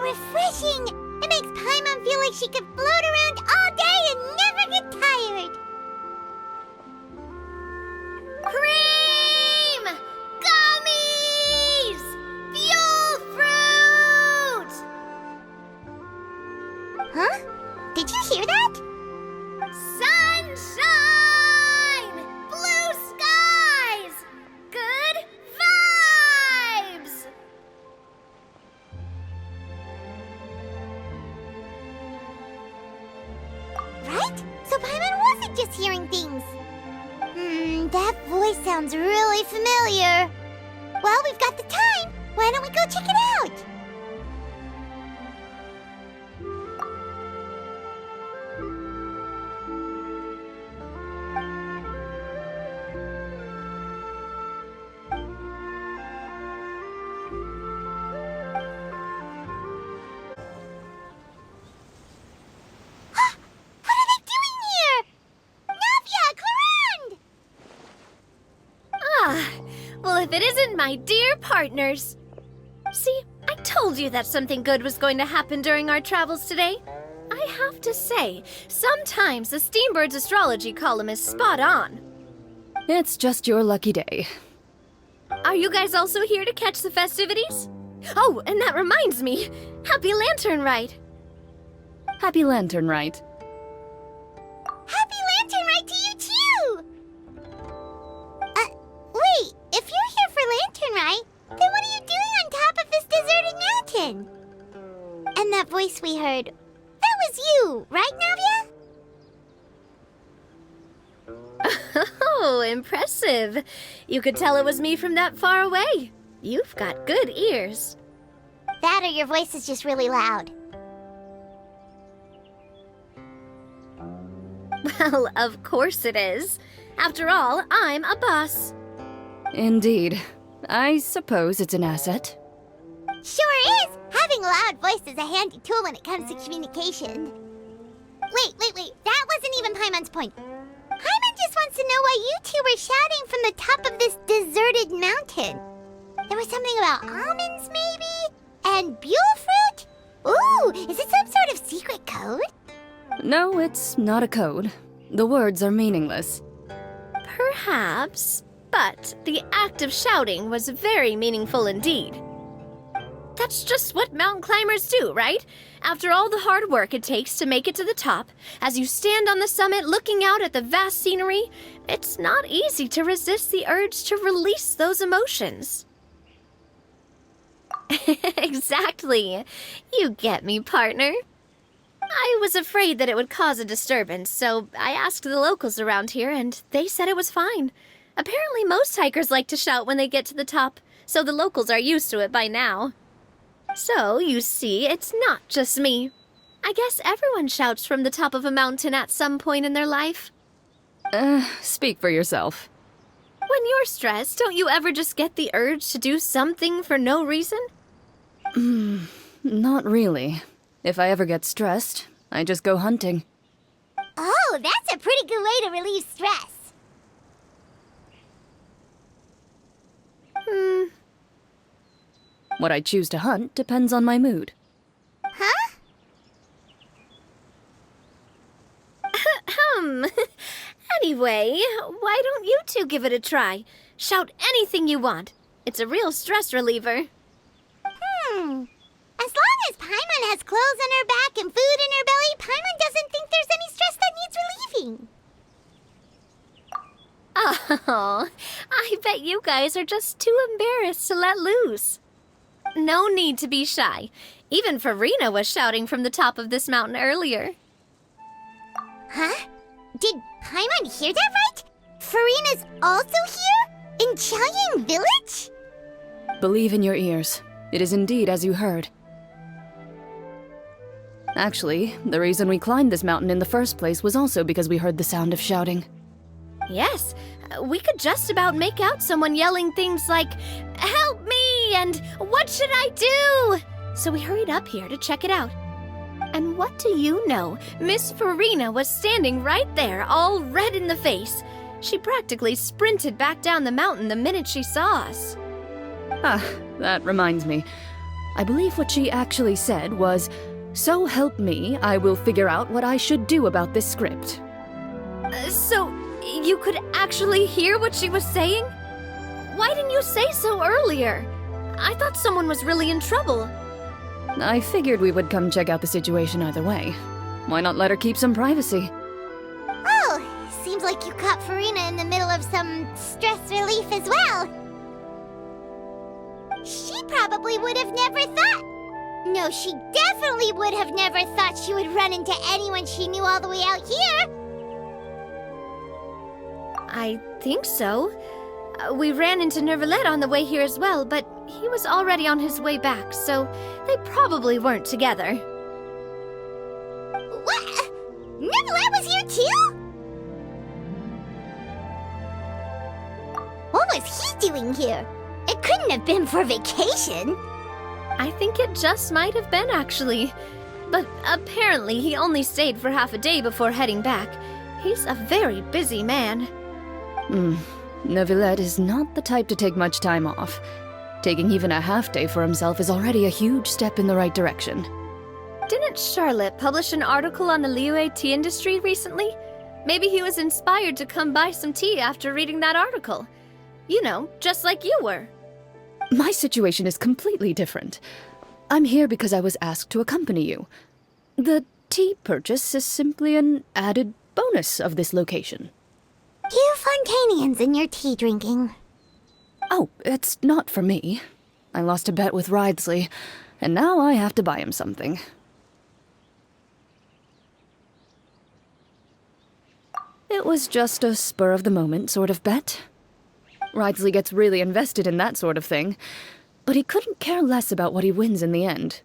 refreshing! It makes Paimon feel like she could float around all day and never get tired! Cream! Gummies! Fuel fruit! Huh? Did you hear that? Sunshine! Blue skies! Good vibes! Right? So Paimon wasn't just hearing things. That voice sounds really familiar. Well, we've got the time. Why don't we go check it out? What are they doing here? Navia, Clarande! Ah, well, if it isn't my dear partners. See, I told you that something good was going to happen during our travels today. I have to say, sometimes the Steambird's astrology column is spot on. It's just your lucky day. Are you guys also here to catch the festivities? Oh, and that reminds me, happy Latern Rite. Happy Latern Rite. Happy Lantern Rite to you too! Wait, if you're here for Lantern Rite, then what are you doing on top of this deserted mountain? And that voice we heard, that was you, right, Navia? Oh, impressive. You could tell it was me from that far away. You've got good ears. That or your voice is just really loud. Well, of course it is. After all, I'm a boss. Indeed. I suppose it's an asset. Sure is! Having a loud voice is a handy tool when it comes to communication. Wait. That wasn't even Paimon's point. Paimon just wants to know why you two were shouting from the top of this deserted mountain. There was something about almonds, maybe? And buell fruit? Ooh, is it some sort of secret code? No, it's not a code. The words are meaningless. Perhaps, but the act of shouting was very meaningful indeed. That's just what mountain climbers do, right? After all the hard work it takes to make it to the top, as you stand on the summit looking out at the vast scenery, it's not easy to resist the urge to release those emotions. Exactly. You get me, partner. I was afraid that it would cause a disturbance, so I asked the locals around here, and they said it was fine. Apparently most hikers like to shout when they get to the top, so the locals are used to it by now. So, you see, it's not just me. I guess everyone shouts from the top of a mountain at some point in their life. Speak for yourself. When you're stressed, don't you ever just get the urge to do something for no reason? Not really. If I ever get stressed, I just go hunting. Oh, that's a pretty good way to relieve stress. What I choose to hunt depends on my mood. Huh? Anyway, why don't you two give it a try? Shout anything you want. It's a real stress reliever. As long as Paimon has clothes on her back and food in her belly, Paimon doesn't think there's any stress that needs relieving. Oh, I bet you guys are just too embarrassed to let loose. No need to be shy. Even Farina was shouting from the top of this mountain earlier. Huh? Did Paimon hear that right? Farina's also here? In Qiaoyong Village? Believe in your ears. It is indeed as you heard. Actually, the reason we climbed this mountain in the first place was also because we heard the sound of shouting. Yes, we could just about make out someone yelling things like, "Help me!" and "What should I do?" So we hurried up here to check it out. And what do you know? Miss Farina was standing right there, all red in the face. She practically sprinted back down the mountain the minute she saw us. Ah, that reminds me. I believe what she actually said was, "So help me, I will figure out what I should do about this script." So, you could actually hear what she was saying? Why didn't you say so earlier? I thought someone was really in trouble. I figured we would come check out the situation either way. Why not let her keep some privacy? Oh, seems like you caught Farina in the middle of some stress relief as well. She probably would have never thought. No, she definitely would have never thought she would run into anyone she knew all the way out here. I think so. We ran into Nervalet on the way here as well, but he was already on his way back, so they probably weren't together. What? Nervalet was here too? What was he doing here? It couldn't have been for vacation. I think it just might have been, actually. But apparently he only stayed for half a day before heading back. He's a very busy man. Neuvillette is not the type to take much time off. Taking even a half day for himself is already a huge step in the right direction. Didn't Charlotte publish an article on the Liyue tea industry recently? Maybe he was inspired to come buy some tea after reading that article. You know, just like you were. My situation is completely different. I'm here because I was asked to accompany you. The tea purchase is simply an added bonus of this location. You Fontanians and your tea drinking. Oh, it's not for me. I lost a bet with Ridesley, and now I have to buy him something. It was just a spur-of-the-moment sort of bet. Ridesley gets really invested in that sort of thing, but he couldn't care less about what he wins in the end.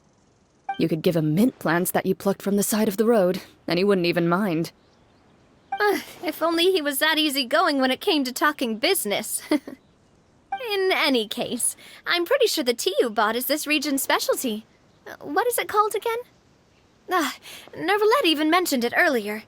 You could give him mint plants that you plucked from the side of the road, and he wouldn't even mind. If only he was that easygoing when it came to talking business. In any case, I'm pretty sure the tea you bought is this region's specialty. What is it called again? Nervalet even mentioned it earlier.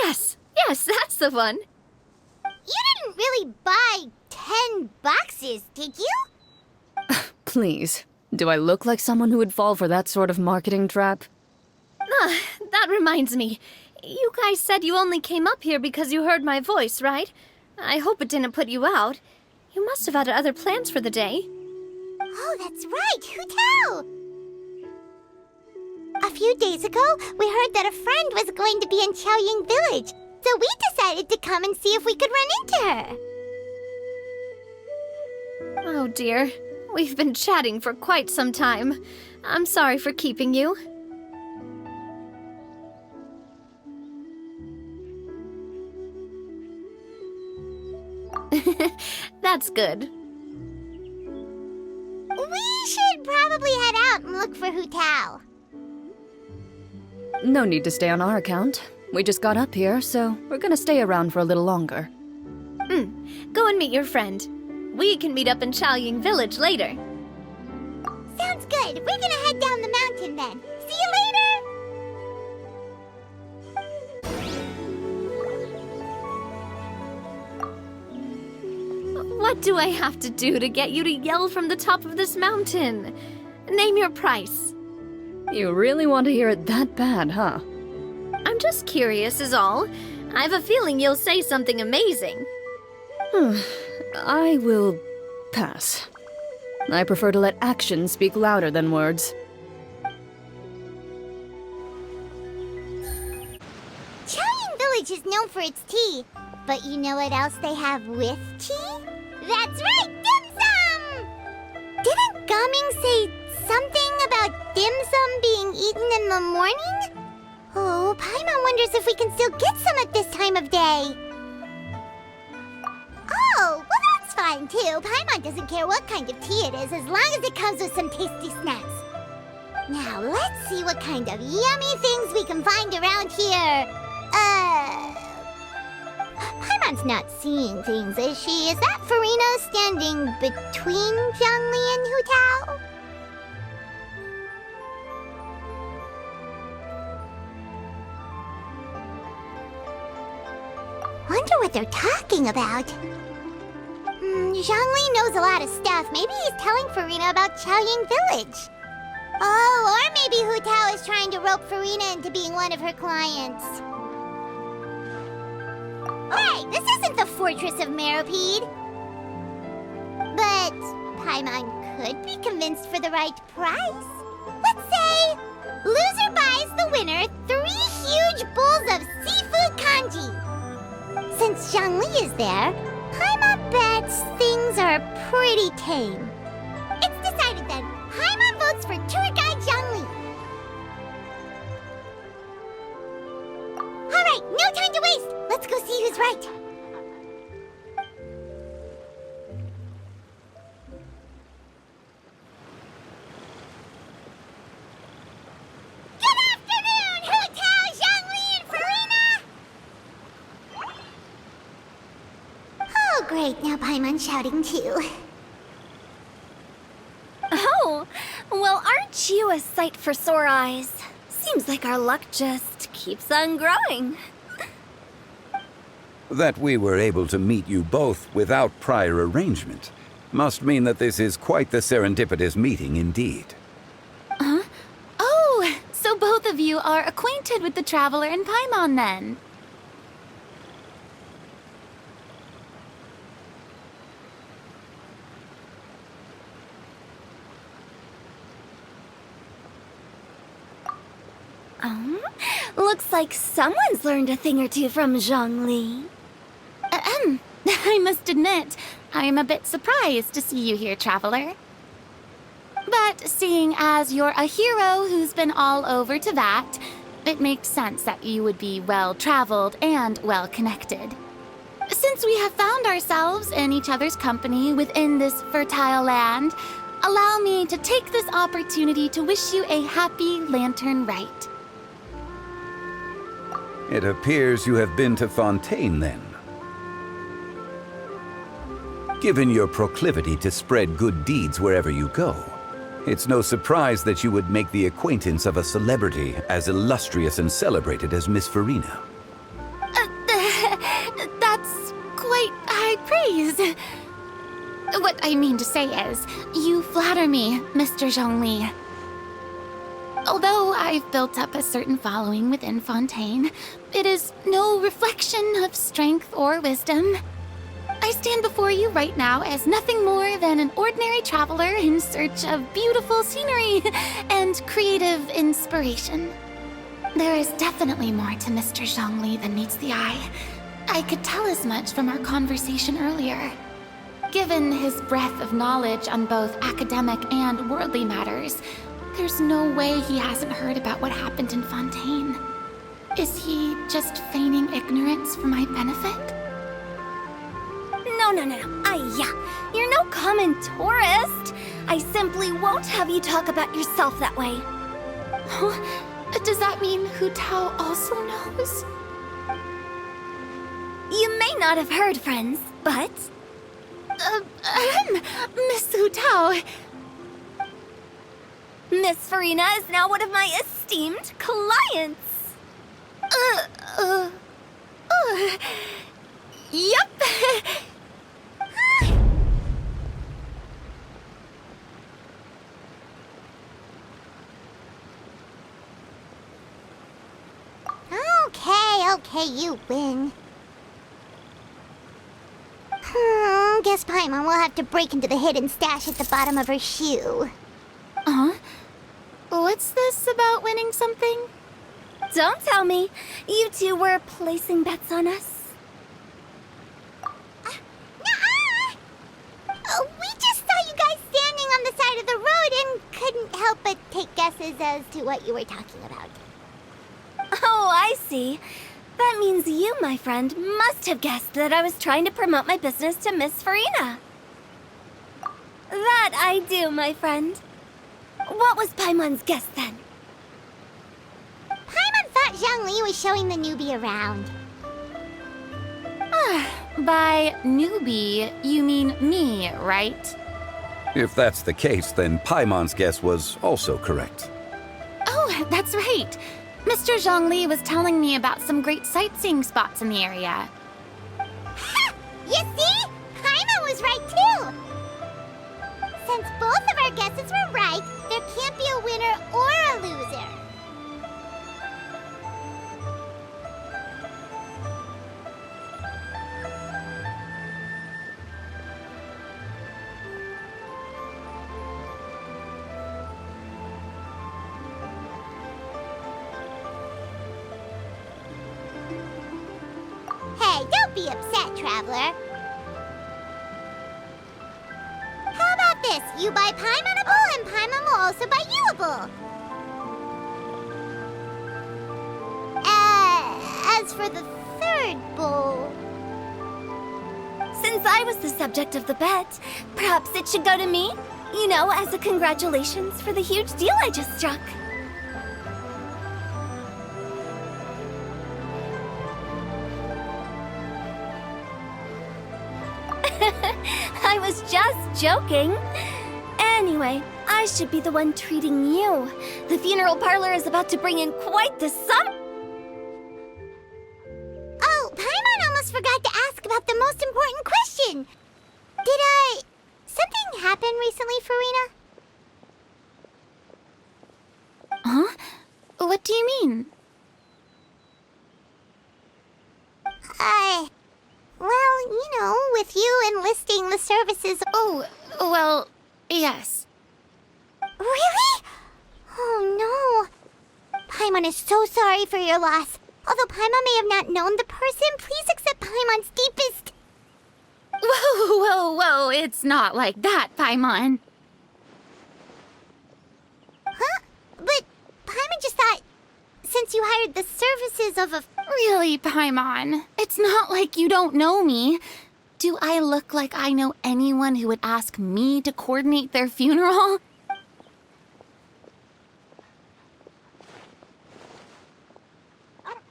Yes, that's the one. You didn't really buy 10 boxes, did you? Please, do I look like someone who would fall for that sort of marketing trap? That reminds me. You guys said you only came up here because you heard my voice, right? I hope it didn't put you out. You must have had other plans for the day. Oh, that's right. Hutao! A few days ago, we heard that a friend was going to be in Qiaoyong Village, so we decided to come and see if we could run into her. Oh dear. We've been chatting for quite some time. I'm sorry for keeping you. That's good. We should probably head out and look for Hutao. No need to stay on our account. We just got up here, so we're gonna stay around for a little longer. Go and meet your friend. We can meet up in Qiaoyong Village later. Sounds good. We're gonna head down the mountain then. See you later! What do I have to do to get you to yell from the top of this mountain? Name your price. You really want to hear it that bad, huh? I'm just curious is all. I have a feeling you'll say something amazing. I will pass. I prefer to let actions speak louder than words. Qiaoyong Village is known for its tea, but you know what else they have with tea? That's right, dim sum! Didn't Gaming say something about dim sum being eaten in the morning? Oh, Paimon wonders if we can still get some at this time of day. Oh, well that's fine too. Paimon doesn't care what kind of tea it is as long as it comes with some tasty snacks. Now let's see what kind of yummy things we can find around here. Paimon's not seeing things, is she? Is that Farina standing between Zhongli and Hutao? Wonder what they're talking about. Zhongli knows a lot of stuff. Maybe he's telling Farina about Qiaoyong Village. Oh, or maybe Hutao is trying to rope Farina into being one of her clients. Hey, this isn't the Fortress of Meropide. But Paimon could be convinced for the right price. Let's say loser buys the winner 3 huge bowls of seafood kanji. Since Zhongli is there, Paimon bets things are pretty tame. It's decided then. Paimon votes for tour guide Zhongli. All right, no time to waste. Let's go see who's right. Good afternoon, Hutao, Zhongli, and Farina! Oh, great. Now Paimon's shouting too. Oh, well, aren't you a sight for sore eyes? Seems like our luck just keeps on growing. That we were able to meet you both without prior arrangement must mean that this is quite the serendipitous meeting indeed. Huh? Oh, so both of you are acquainted with the Traveler and Paimon then? Looks like someone's learned a thing or two from Zhongli. I must admit, I'm a bit surprised to see you here, Traveler. But seeing as you're a hero who's been all over to that, it makes sense that you would be well-traveled and well-connected. Since we have found ourselves in each other's company within this fertile land, allow me to take this opportunity to wish you a happy Latern Rite. It appears you have been to Fontaine, then. Given your proclivity to spread good deeds wherever you go, it's no surprise that you would make the acquaintance of a celebrity as illustrious and celebrated as Miss Farina. That's quite high praise. What I mean to say is, you flatter me, Mr. Zhongli. Although I've built up a certain following within Fontaine, it is no reflection of strength or wisdom. I stand before you right now as nothing more than an ordinary traveler in search of beautiful scenery and creative inspiration. There is definitely more to Mr. Zhongli than meets the eye. I could tell as much from our conversation earlier. Given his breadth of knowledge on both academic and worldly matters, there's no way he hasn't heard about what happened in Fontaine. Is he just feigning ignorance for my benefit? No. Yeah, you're no common tourist. I simply won't have you talk about yourself that way. Oh, does that mean Hutao also knows? You may not have heard, friends, but... Miss Hutao... Miss Farina is now one of my esteemed clients. Yep. Okay, you win. Guess Paimon will have to break into the hidden stash at the bottom of her shoe. What's this about winning something? Don't tell me. You two were placing bets on us. Nuh-uh! We just saw you guys standing on the side of the road and couldn't help but take guesses as to what you were talking about. Oh, I see. That means you, my friend, must have guessed that I was trying to promote my business to Miss Farina. That I do, my friend. What was Paimon's guess then? Paimon thought Zhongli was showing the newbie around. By newbie, you mean me, right? If that's the case, then Paimon's guess was also correct. Oh, that's right. Mr. Zhongli was telling me about some great sightseeing spots in the area. Ha! You see? Paimon was was right too! Since both of our guesses were right, there can't be a winner or a loser. Hey, don't be upset, Traveler. How about this? You buy Paimonable and Paimon will also buy youable. As for the third bowl... Since I was the subject of the bet, perhaps it should go to me? You know, as a congratulations for the huge deal I just struck. I was just joking. Anyway, I should be the one treating you. The funeral parlor is about to bring in quite the sum. Oh, Paimon almost forgot to ask about the most important question. Something happen recently, Farina? Huh? What do you mean? Well, you know, with you enlisting the services... Oh, well, yes. Really? Oh, no. Paimon is so sorry for your loss. Although Paimon may have not known the person, please accept Paimon's deepest... Whoa, it's not like that, Paimon. Huh? But Paimon just thought... Since you hired the services of a... Really, Paimon, it's not like you don't know me. Do I look like I know anyone who would ask me to coordinate their funeral?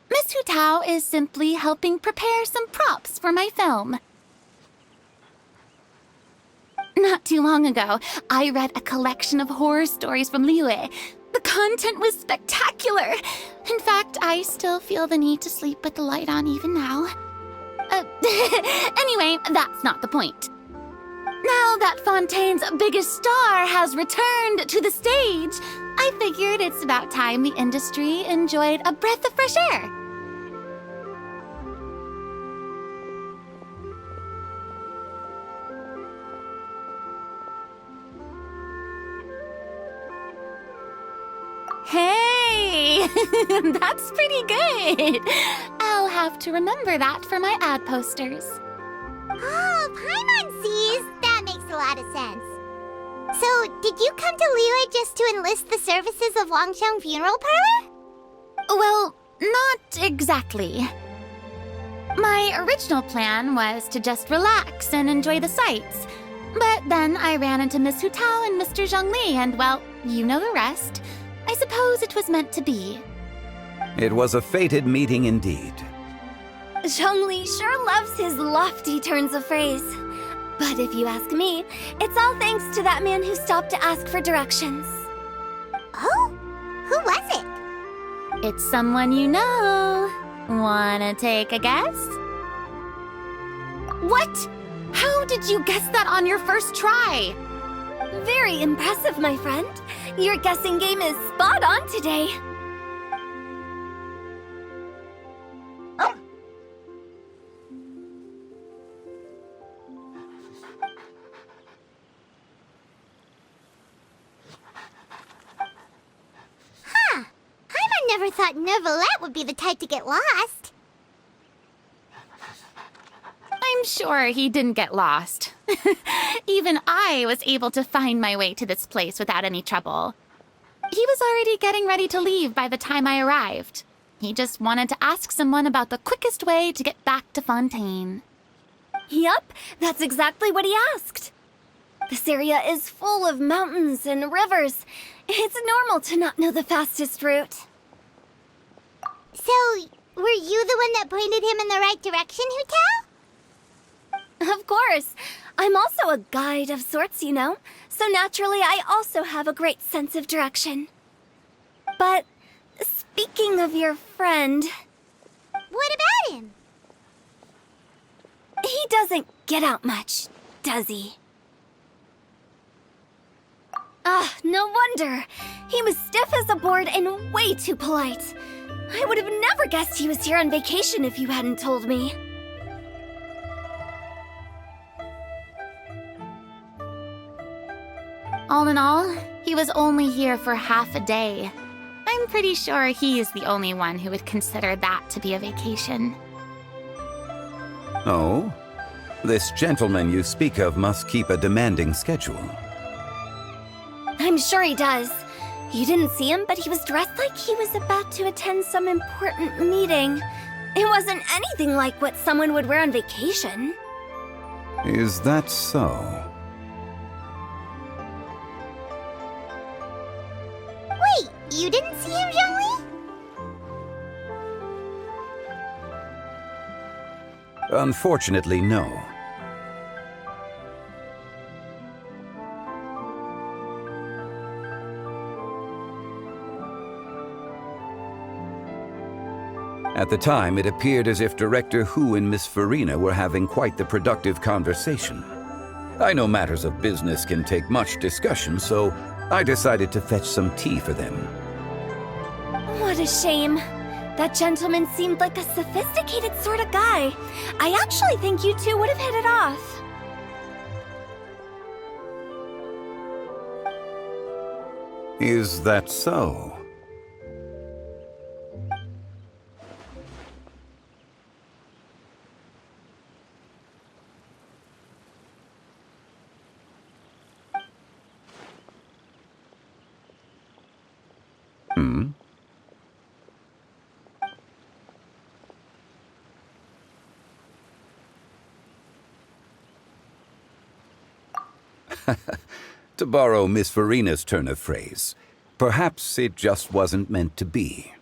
Miss Hutao is simply helping prepare some props for my film. Not too long ago, I read a collection of horror stories from Liyue. The content was spectacular. In fact, I still feel the need to sleep with the light on even now. Anyway, that's not the point. Now that Fontaine's biggest star has returned to the stage, I figured it's about time the industry enjoyed a breath of fresh air. Hey, that's pretty good. I'll have to remember that for my ad posters. Oh, Paimon sees. That makes a lot of sense. So, did you come to Liyue just to enlist the services of Longsheng Funeral Parlor? Well, not exactly. My original plan was to just relax and enjoy the sights. But then I ran into Miss Hutao and Mr. Zhongli, and well, you know the rest. I suppose it was meant to be. It was a fated meeting indeed. Zhongli sure loves his lofty turns of phrase. But if you ask me, it's all thanks to that man who stopped to ask for directions. Oh? Who was it? It's someone you know. Wanna take a guess? What? How did you guess that on your first try? Very impressive, my friend. Your guessing game is spot on today. Huh. Paimon never thought Neuvillette would be the type to get lost. I'm sure he didn't get lost. Even I was able to find my way to this place without any trouble. He was already getting ready to leave by the time I arrived. He just wanted to ask someone about the quickest way to get back to Fontaine. Yup, that's exactly what he asked. This area is full of mountains and rivers. It's normal to not know the fastest route. So, were you the one that pointed him in the right direction, Hutao? Of course. I'm also a guide of sorts, you know. So naturally, I also have a great sense of direction. But speaking of your friend... What about him? He doesn't get out much. does he? Ah, no wonder. He was stiff as a board and way too polite. I would have never guessed he was here on vacation if you hadn't told me. All in all, he was only here for half a day. I'm pretty sure he is the only one who would consider that to be a vacation. Oh? This gentleman you speak of must keep a demanding schedule. I'm sure he does. You didn't see him, but he was dressed like he was about to attend some important meeting. It wasn't anything like what someone would wear on vacation. Is that so? Wait, you didn't see him, Zhongli? Unfortunately, no. At the time, it appeared as if Director Hu and Miss Farina were having quite the productive conversation. I know matters of business can take much discussion, so I decided to fetch some tea for them. What a shame. That gentleman seemed like a sophisticated sort of guy. I actually think you two would have hit it off. Is that so? To borrow Miss Farina's turn of phrase, perhaps it just wasn't meant to be.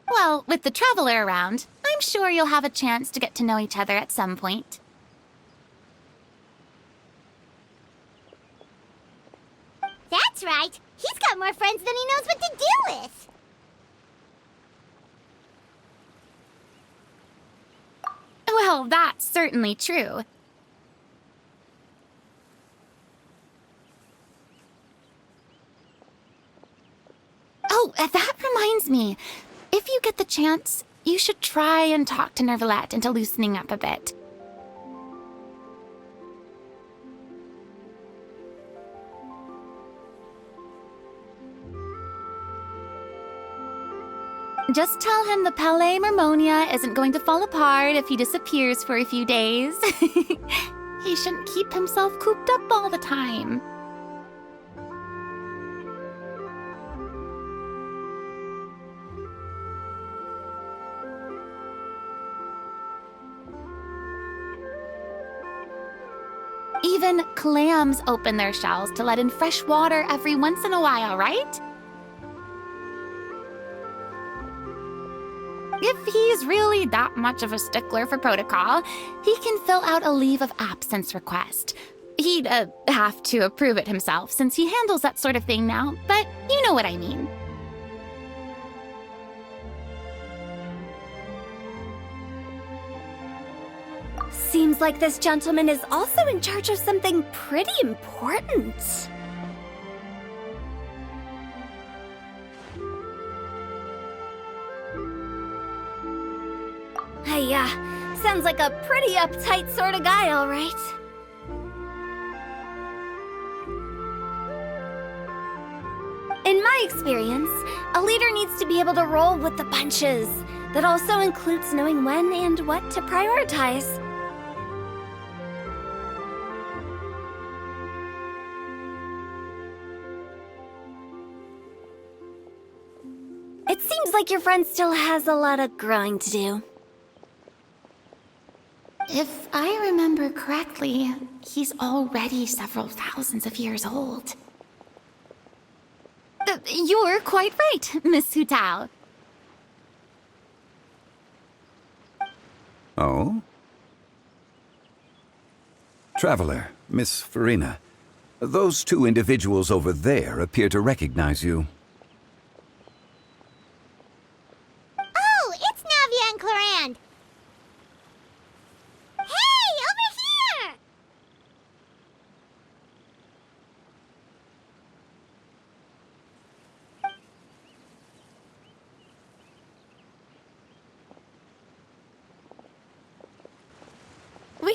Well, with the traveler around, I'm sure you'll have a chance to get to know each other at some point. That's right. He's got more friends than he knows what to do with. Well, that's certainly true. Oh, that reminds me. If you get the chance, you should try and talk to Nervalette into loosening up a bit. Just tell him the Palais Mermonia isn't going to fall apart if he disappears for a few days. He shouldn't keep himself cooped up all the time. Even clams open their shells to let in fresh water every once in a while, right? If he's really that much of a stickler for protocol, he can fill out a leave of absence request. He'd have to approve it himself since he handles that sort of thing now, but you know what I mean. Seems like this gentleman is also in charge of something pretty important. Sounds like a pretty uptight sort of guy, all right. In my experience, a leader needs to be able to roll with the punches. That also includes knowing when and what to prioritize. It seems like your friend still has a lot of growing to do. If I remember correctly, he's already several thousands of years old. You're quite right, Miss Hutao. Oh? Traveler, Miss Farina, those two individuals over there appear to recognize you. Oh, it's Navia and Clarand. Hey,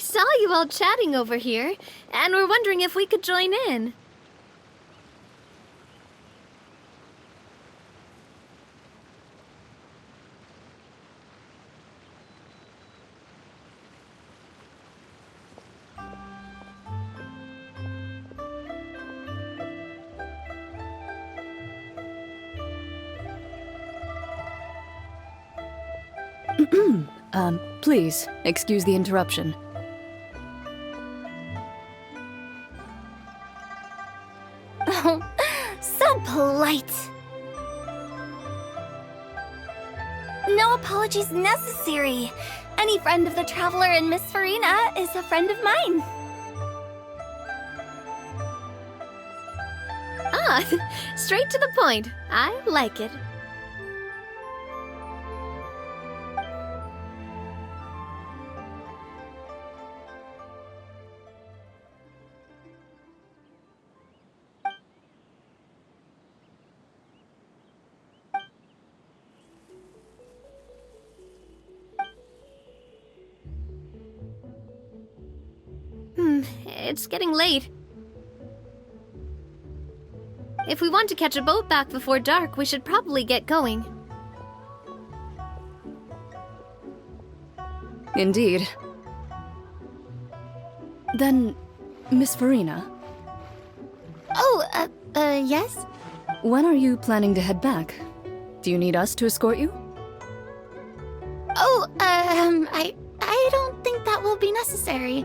saw you all chatting over here, and we're wondering if we could join in. Please, excuse the interruption. Oh, so polite. No apologies necessary. Any friend of the Traveler and Miss Farina is a friend of mine. Ah, straight to the point. I like it. It's getting late. If we want to catch a boat back before dark, we should probably get going. Indeed. Then, Miss Farina, Oh, yes? when are you planning to head back? Do you need us to escort you? Oh, I don't think that will be necessary.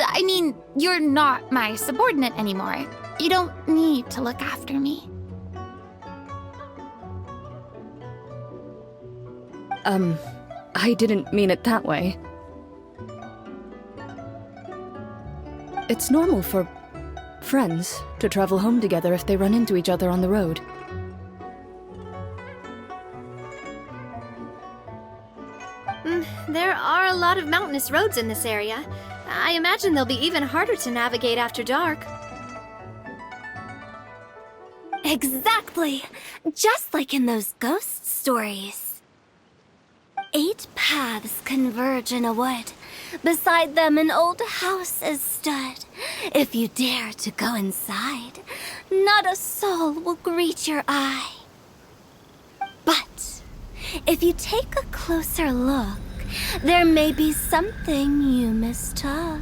I mean, you're not my subordinate anymore. You don't need to look after me. I didn't mean it that way. It's normal for friends to travel home together if they run into each other on the road. There are a lot of mountainous roads in this area. I imagine they'll be even harder to navigate after dark. Exactly. Just like in those ghost stories. 8 paths converge in a wood. Beside them an old house is stood. If you dare to go inside, not a soul will greet your eye. But if you take a closer look, there may be something you mistook.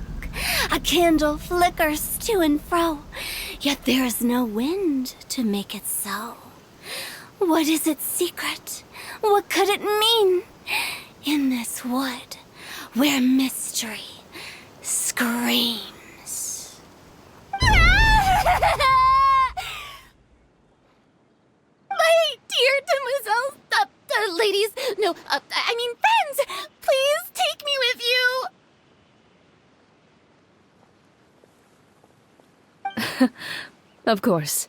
A candle flickers to and fro, yet there is no wind to make it so. What is its secret? What could it mean? In this wood, where mystery screams. My dear demoiselles, ladies, no, I mean friends, please take me with you. Of course.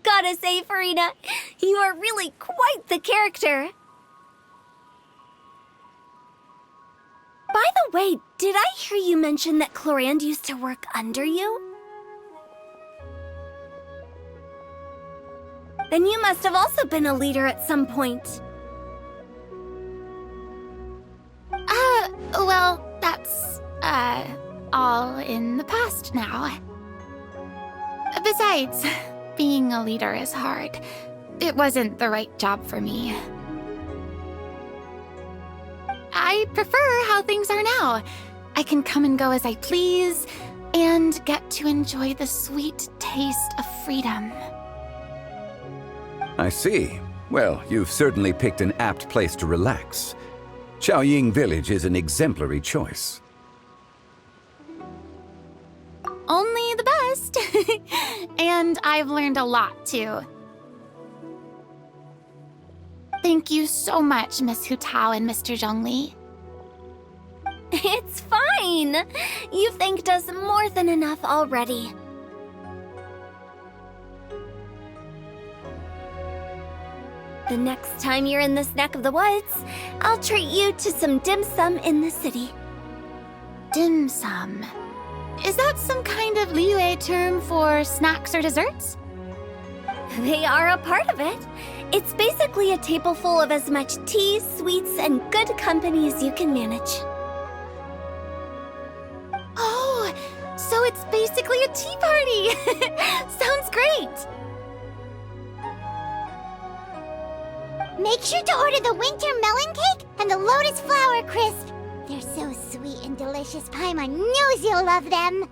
Gotta say, Farina, you are really quite the character. By the way, did I hear you mention that Clorand used to work under you? Then you must have also been a leader at some point. Well, that's, all in the past now. Besides, being a leader is hard. It wasn't the right job for me. I prefer how things are now. I can come and go as I please, and get to enjoy the sweet taste of freedom. I see. Well, you've certainly picked an apt place to relax. Qiaoyong Village is an exemplary choice. Only the best. And I've learned a lot, too. Thank you so much, Miss Hutao and Mr. Zhongli. It's fine. You've thanked us more than enough already. The next time you're in this neck of the woods, I'll treat you to some dim sum in the city. Dim sum. Is that some kind of Liyue term for snacks or desserts? They are a part of it. It's basically a table full of as much tea, sweets, and good company as you can manage. Oh, so it's basically a tea party! Sounds great! Make sure to order the winter melon cake and the lotus flower crisp. They're so sweet and delicious. Paimon knows you'll love them.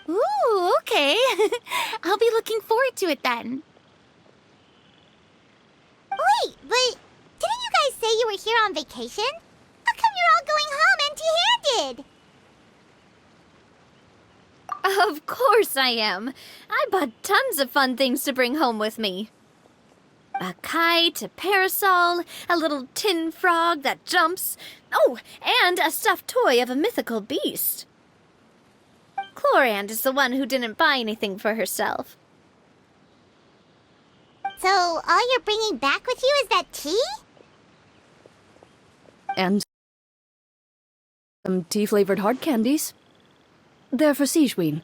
Ooh, okay. I'll be looking forward to it then. Wait, but didn't you guys say you were here on vacation? How come you're all going home empty-handed? Of course I am. I bought tons of fun things to bring home with me. A kite, a parasol, a little tin frog that jumps. Oh, and a stuffed toy of a mythical beast. Chlorand is the one who didn't buy anything for herself. So all you're bringing back with you is that tea? And some tea-flavored hard candies. They're for Sigewin.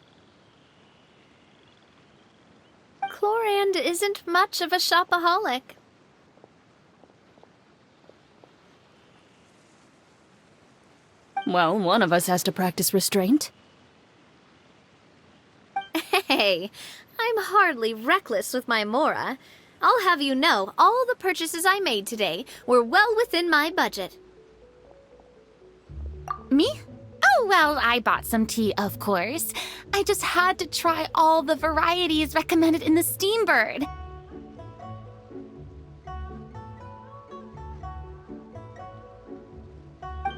Chlorand isn't much of a shopaholic. Well, one of us has to practice restraint. Hey, I'm hardly reckless with my Mora. I'll have you know, all the purchases I made today were well within my budget. Me? Oh, well, I bought some tea, of course. I just had to try all the varieties recommended in the Steambird.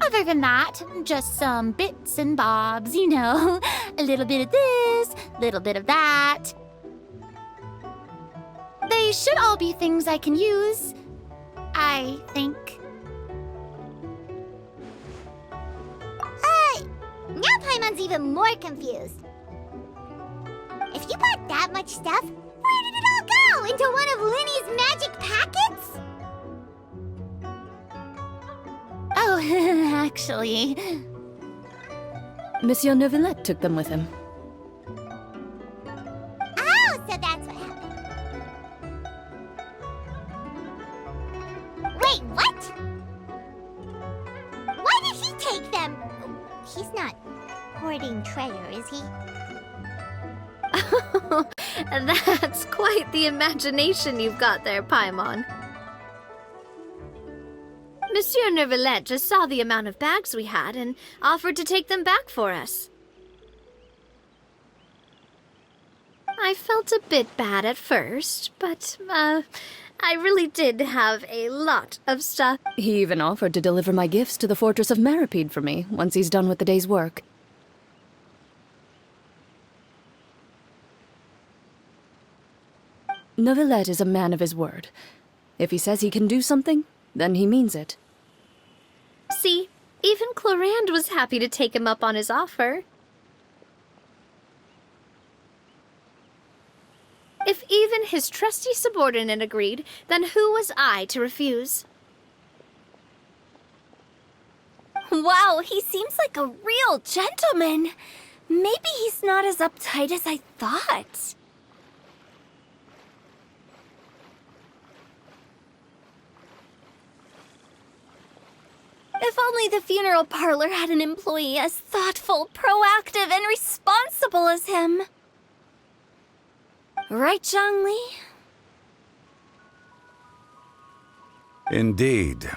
Other than that, just some bits and bobs, you know. A little bit of this, a little bit of that. They should all be things I can use, I think. Now Paimon's even more confused. If you bought that much stuff, where did it all go? Into one of Linny's magic packets? Oh, actually... Monsieur Neuvillette took them with him. Oh, so that's what happened. Wait, what? Why did he take them? He's not hoarding treasure, is he? That's quite the imagination you've got there, Paimon. Monsieur Neuvillette just saw the amount of bags we had and offered to take them back for us. I felt a bit bad at first, but, I really did have a lot of stuff. He even offered to deliver my gifts to the Fortress of Maripede for me once he's done with the day's work. Neuvillette is a man of his word. If he says he can do something, then he means it. See, even Chlorand was happy to take him up on his offer. If even his trusty subordinate agreed, then who was I to refuse? Wow, he seems like a real gentleman. Maybe he's not as uptight as I thought. If only the funeral parlor had an employee as thoughtful, proactive, and responsible as him. Right, Zhongli? Indeed.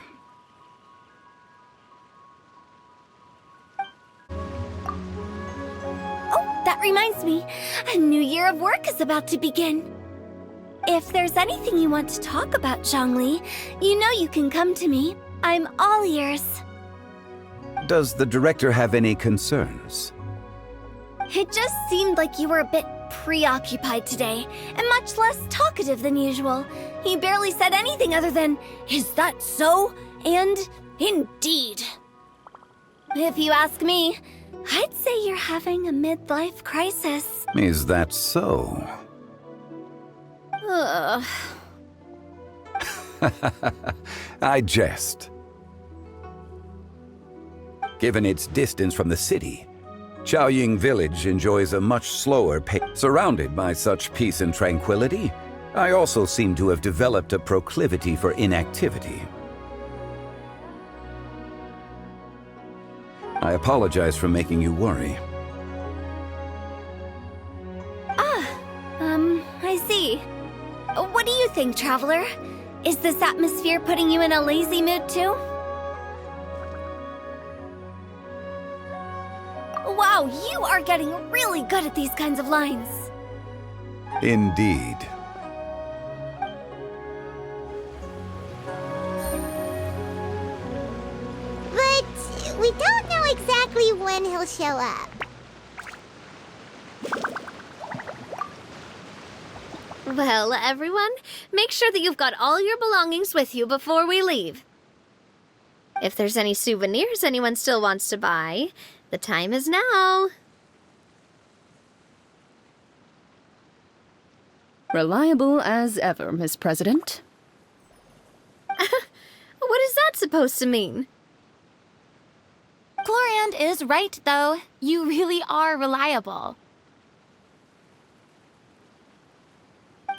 Oh, that reminds me. A new year of work is about to begin. If there's anything you want to talk about, Zhongli, you know you can come to me. I'm all ears. Does the director have any concerns? It just seemed like you were a bit preoccupied today, and much less talkative than usual. He barely said anything other than, "Is that so?" and "Indeed." If you ask me, I'd say you're having a midlife crisis. Is that so? Ugh. I jest. Given its distance from the city, Qiaoyong Village enjoys a much slower pace. Surrounded by such peace and tranquility, I also seem to have developed a proclivity for inactivity. I apologize for making you worry. I see. What do you think, Traveler? Is this atmosphere putting you in a lazy mood too? Wow, you are getting really good at these kinds of lines. Indeed. But we don't know exactly when he'll show up. Well, everyone, make sure that you've got all your belongings with you before we leave. If there's any souvenirs anyone still wants to buy, the time is now. Reliable as ever, Miss President. What is that supposed to mean? Chlorand is right, though. You really are reliable.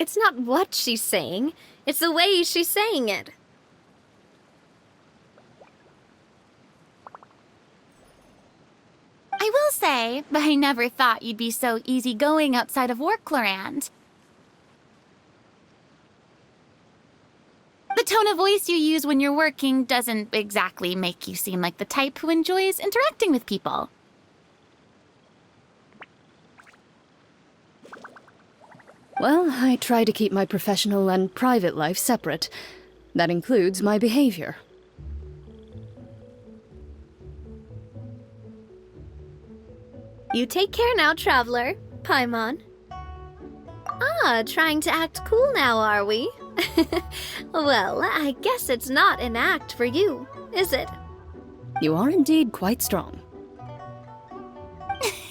It's not what she's saying, it's the way she's saying it. I will say, I never thought you'd be so easygoing outside of work, Chlorand. The tone of voice you use when you're working doesn't exactly make you seem like the type who enjoys interacting with people. Well, I try to keep my professional and private life separate. That includes my behavior. You take care now, Traveler. Paimon. Ah, trying to act cool now, are we? Well, I guess it's not an act for you, is it? You are indeed quite strong.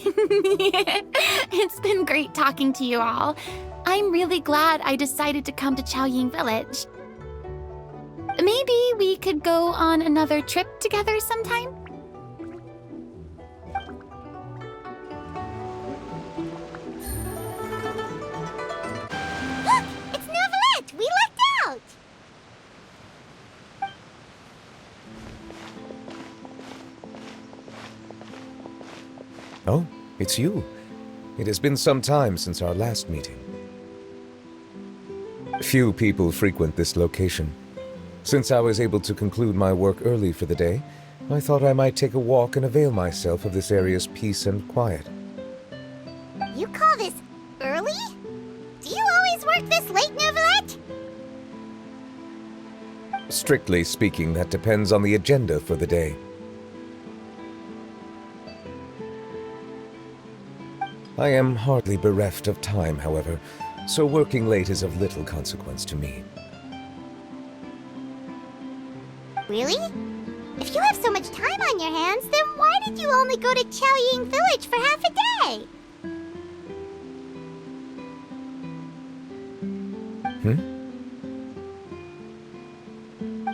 It's been great talking to you all. I'm really glad I decided to come to Qiaoyong Village. Maybe we could go on another trip together sometime? Look! It's Novelette! We lucked out! Oh, it's you. It has been some time since our last meeting. Few people frequent this location. Since I was able to conclude my work early for the day, I thought I might take a walk and avail myself of this area's peace and quiet. You call this early? Do you always work this late, Novelette? Strictly speaking, that depends on the agenda for the day. I am hardly bereft of time, however, so working late is of little consequence to me. Really? If you have so much time on your hands, then why did you only go to Qiaoyong Village for half a day?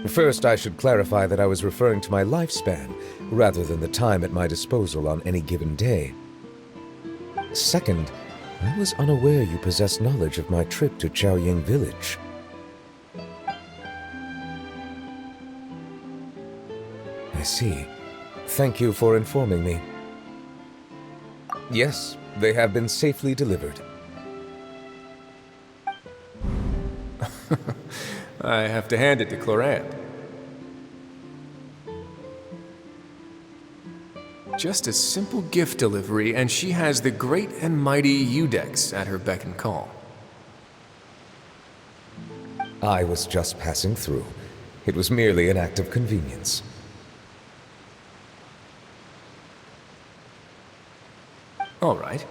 First, I should clarify that I was referring to my lifespan, rather than the time at my disposal on any given day. Second, I was unaware you possessed knowledge of my trip to Qiaoyong Village. I see. Thank you for informing me. Yes, they have been safely delivered. I have to hand it to Chlorand. Just a simple gift delivery, and she has the great and mighty Udex at her beck and call. I was just passing through. It was merely an act of convenience. All right.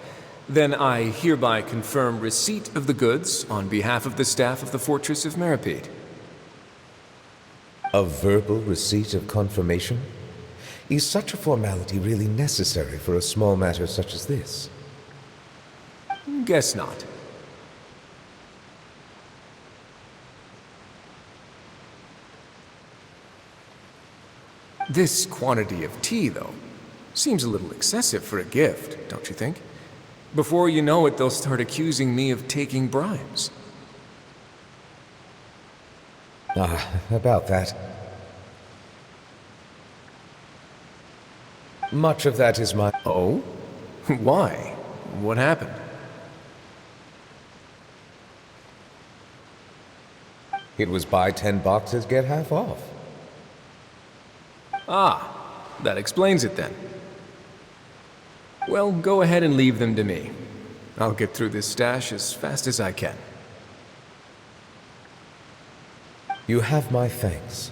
Then I hereby confirm receipt of the goods on behalf of the staff of the Fortress of Meripede. A verbal receipt of confirmation? Is such a formality really necessary for a small matter such as this? Guess not. This quantity of tea, though, seems a little excessive for a gift, don't you think? Before you know it, they'll start accusing me of taking bribes. About that. Much of that is my... Oh? Why? What happened? It was buy 10 boxes, get half off. Ah, that explains it then. Well, go ahead and leave them to me. I'll get through this stash as fast as I can. You have my thanks.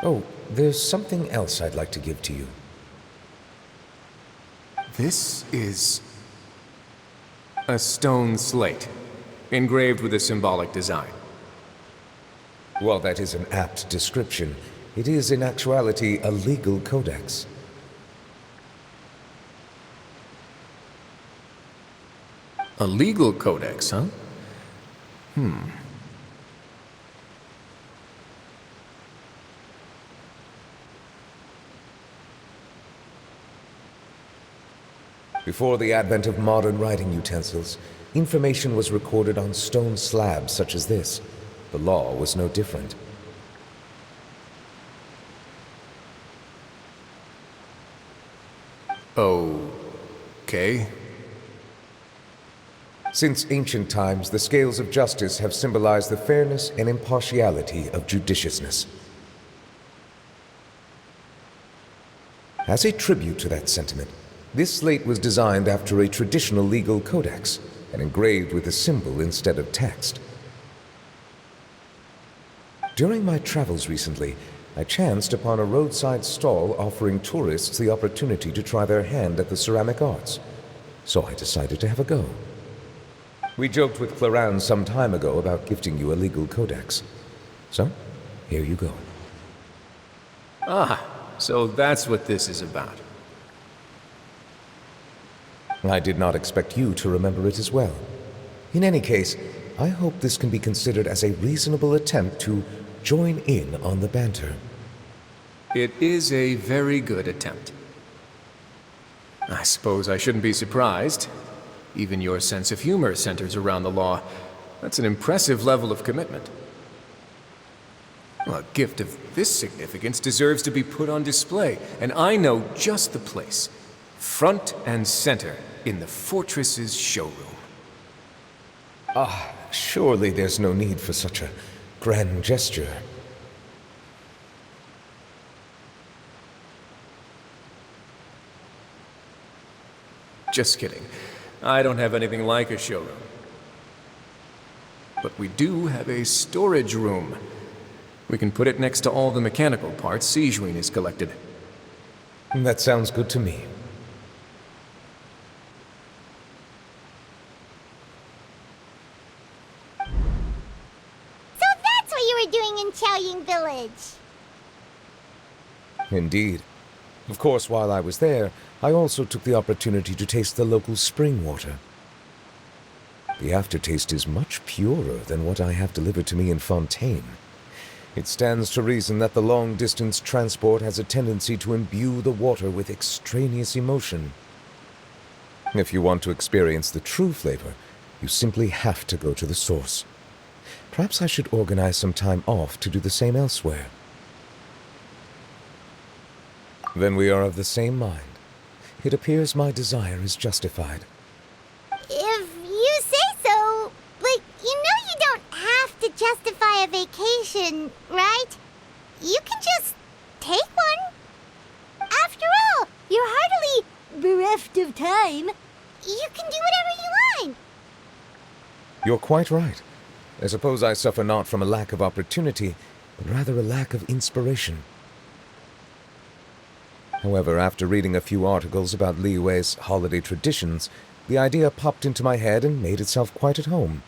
Oh, there's something else I'd like to give to you. This is a stone slate, engraved with a symbolic design. While that is an apt description, it is in actuality a legal codex. A legal codex, huh? Before the advent of modern writing utensils, information was recorded on stone slabs such as this. The law was no different. Okay. Since ancient times, the scales of justice have symbolized the fairness and impartiality of judiciousness. As a tribute to that sentiment, this slate was designed after a traditional legal codex and engraved with a symbol instead of text. During my travels recently, I chanced upon a roadside stall offering tourists the opportunity to try their hand at the ceramic arts, so I decided to have a go. We joked with Claran some time ago about gifting you a legal codex. So, here you go. Ah, so that's what this is about. I did not expect you to remember it as well. In any case, I hope this can be considered as a reasonable attempt to join in on the banter. It is a very good attempt. I suppose I shouldn't be surprised. Even your sense of humor centers around the law. That's an impressive level of commitment. Well, a gift of this significance deserves to be put on display, and I know just the place. Front and center in the fortress's showroom. Surely there's no need for such a grand gesture. Just kidding. I don't have anything like a showroom. But we do have a storage room. We can put it next to all the mechanical parts Sijouin has collected. That sounds good to me. So that's what you were doing in Qiaoyong Village. Indeed. Of course, while I was there, I also took the opportunity to taste the local spring water. The aftertaste is much purer than what I have delivered to me in Fontaine. It stands to reason that the long-distance transport has a tendency to imbue the water with extraneous emotion. If you want to experience the true flavor, you simply have to go to the source. Perhaps I should organize some time off to do the same elsewhere. Then we are of the same mind. It appears my desire is justified. If you say so, but you know you don't have to justify a vacation, right? You can just take one. After all, you're hardly bereft of time. You can do whatever you want. You're quite right. I suppose I suffer not from a lack of opportunity, but rather a lack of inspiration. However, after reading a few articles about Liyue's holiday traditions, the idea popped into my head and made itself quite at home.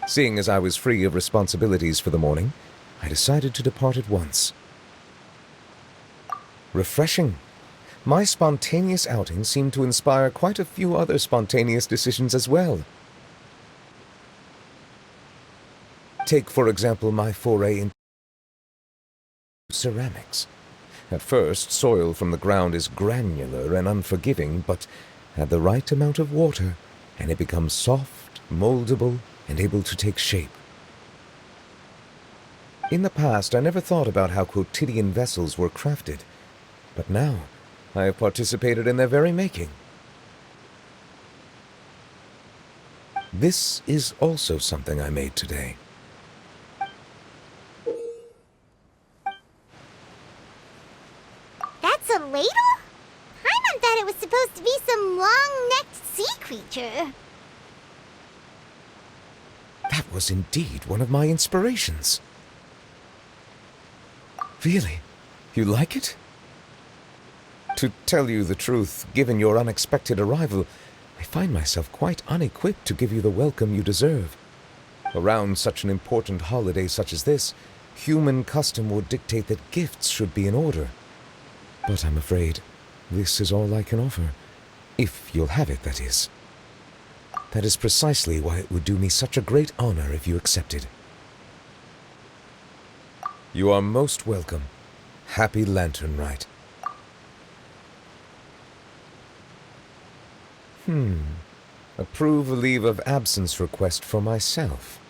Seeing as I was free of responsibilities for the morning, I decided to depart at once. Refreshing. My spontaneous outing seemed to inspire quite a few other spontaneous decisions as well. Take, for example, my foray into ceramics. At first, soil from the ground is granular and unforgiving, but add the right amount of water, and it becomes soft, moldable, and able to take shape. In the past, I never thought about how quotidian vessels were crafted, but now I have participated in their very making. This is also something I made today. That's a ladle? Paimon thought it was supposed to be some long-necked sea creature. That was indeed one of my inspirations. Really? You like it? To tell you the truth, given your unexpected arrival, I find myself quite unequipped to give you the welcome you deserve. Around such an important holiday such as this, human custom would dictate that gifts should be in order. But I'm afraid this is all I can offer. If you'll have it, that is. That is precisely why it would do me such a great honor if you accepted. You are most welcome. Happy Lantern Rite. Approve a leave of absence request for myself.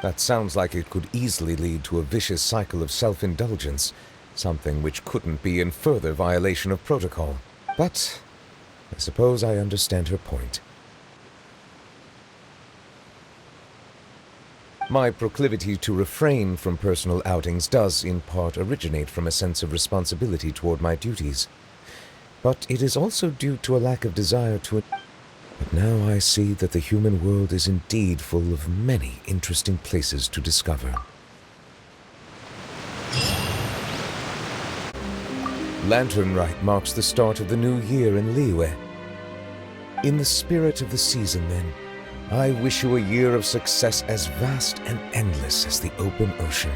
That sounds like it could easily lead to a vicious cycle of self-indulgence, something which couldn't be in further violation of protocol. But I suppose I understand her point. My proclivity to refrain from personal outings does, in part, originate from a sense of responsibility toward my duties. But it is also due to a lack of desire to... But now I see that the human world is indeed full of many interesting places to discover. Lantern Rite marks the start of the new year in Liyue. In the spirit of the season, then, I wish you a year of success as vast and endless as the open ocean.